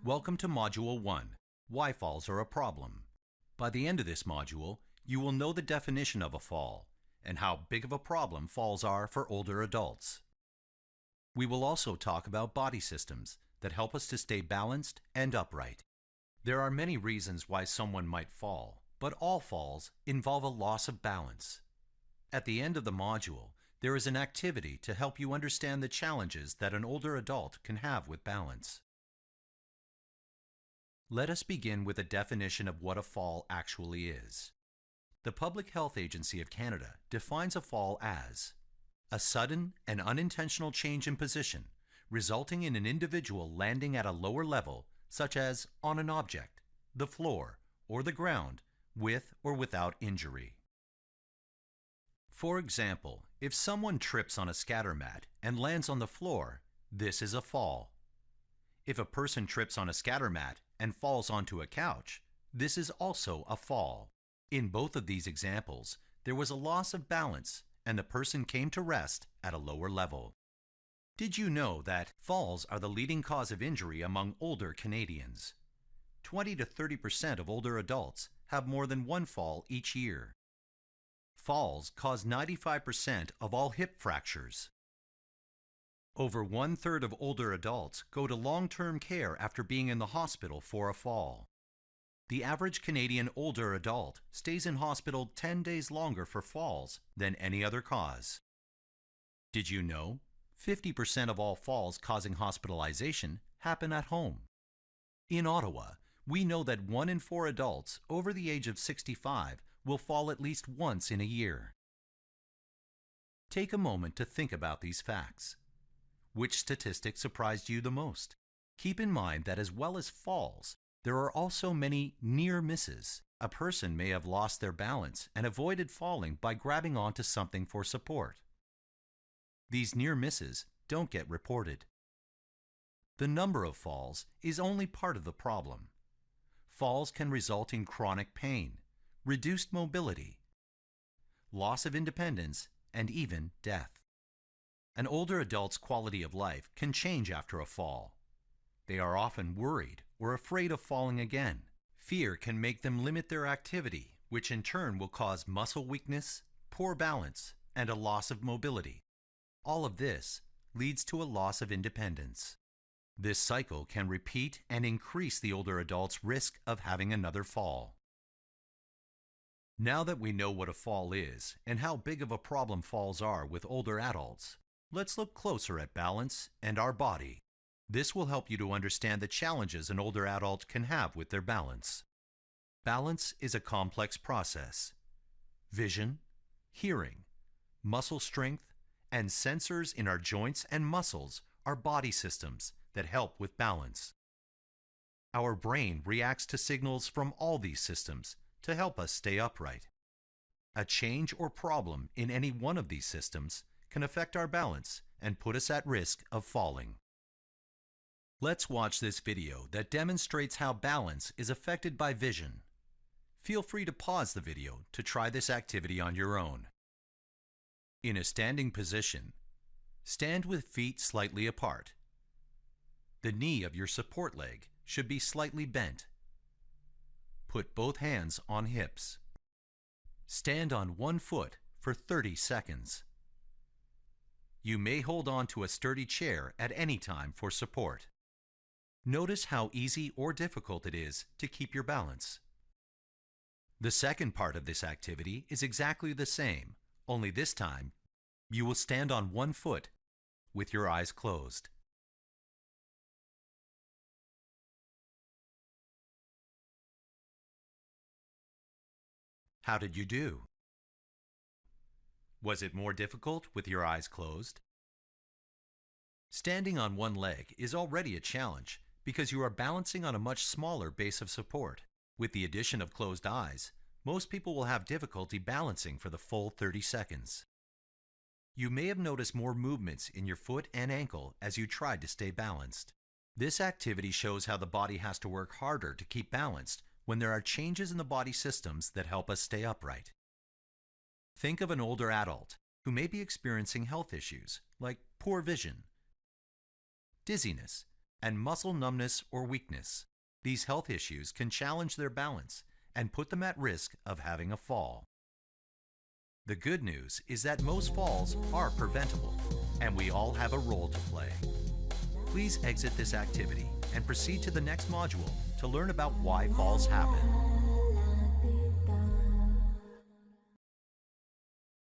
Welcome to Module 1, Why Falls Are a Problem. By the end of this module, you will know the definition of a fall and how big of a problem falls are for older adults. We will also talk about body systems that help us to stay balanced and upright. There are many reasons why someone might fall, but all falls involve a loss of balance. At the end of the module, there is an activity to help you understand the challenges that an older adult can have with balance. Let us begin with a definition of what a fall actually is. The Public Health Agency of Canada defines a fall as a sudden and unintentional change in position, resulting in an individual landing at a lower level, such as on an object, the floor, or the ground, with or without injury. For example, if someone trips on a scatter mat and lands on the floor, this is a fall. If a person trips on a scatter mat and falls onto a couch, this is also a fall. In both of these examples, there was a loss of balance and the person came to rest at a lower level. Did you know that falls are the leading cause of injury among older Canadians? 20 to 30% of older adults have more than one fall each year. Falls cause 95% of all hip fractures. Over 1/3 of older adults go to long-term care after being in the hospital for a fall. The average Canadian older adult stays in hospital 10 days longer for falls than any other cause. Did you know 50% of all falls causing hospitalization happen at home? In Ottawa, we know that 1 in 4 adults over the age of 65 will fall at least once in a year. Take a moment to think about these facts. Which statistic surprised you the most? Keep in mind that as well as falls, there are also many near misses. A person may have lost their balance and avoided falling by grabbing onto something for support. These near misses don't get reported. The number of falls is only part of the problem. Falls can result in chronic pain, reduced mobility, loss of independence, and even death. An older adult's quality of life can change after a fall. They are often worried or afraid of falling again. Fear can make them limit their activity, which in turn will cause muscle weakness, poor balance, and a loss of mobility. All of this leads to a loss of independence. This cycle can repeat and increase the older adult's risk of having another fall. Now that we know what a fall is and how big of a problem falls are with older adults, let's look closer at balance and our body. This will help you to understand the challenges an older adult can have with their balance. Balance is a complex process. Vision, hearing, muscle strength, and sensors in our joints and muscles are body systems that help with balance. Our brain reacts to signals from all these systems to help us stay upright. A change or problem in any one of these systems can affect our balance and put us at risk of falling. Let's watch this video that demonstrates how balance is affected by vision. Feel free to pause the video to try this activity on your own. In a standing position, stand with feet slightly apart. The knee of your support leg should be slightly bent. Put both hands on hips. Stand on one foot for 30 seconds. You may hold on to a sturdy chair at any time for support. Notice how easy or difficult it is to keep your balance. The second part of this activity is exactly the same, only this time you will stand on one foot with your eyes closed. How did you do? Was it more difficult with your eyes closed? Standing on one leg is already a challenge because you are balancing on a much smaller base of support. With the addition of closed eyes, most people will have difficulty balancing for the full 30 seconds. You may have noticed more movements in your foot and ankle as you tried to stay balanced. This activity shows how the body has to work harder to keep balanced when there are changes in the body systems that help us stay upright. Think of an older adult who may be experiencing health issues like poor vision, dizziness, and muscle numbness or weakness. These health issues can challenge their balance and put them at risk of having a fall. The good news is that most falls are preventable, and we all have a role to play. Please exit this activity and proceed to the next module to learn about why falls happen.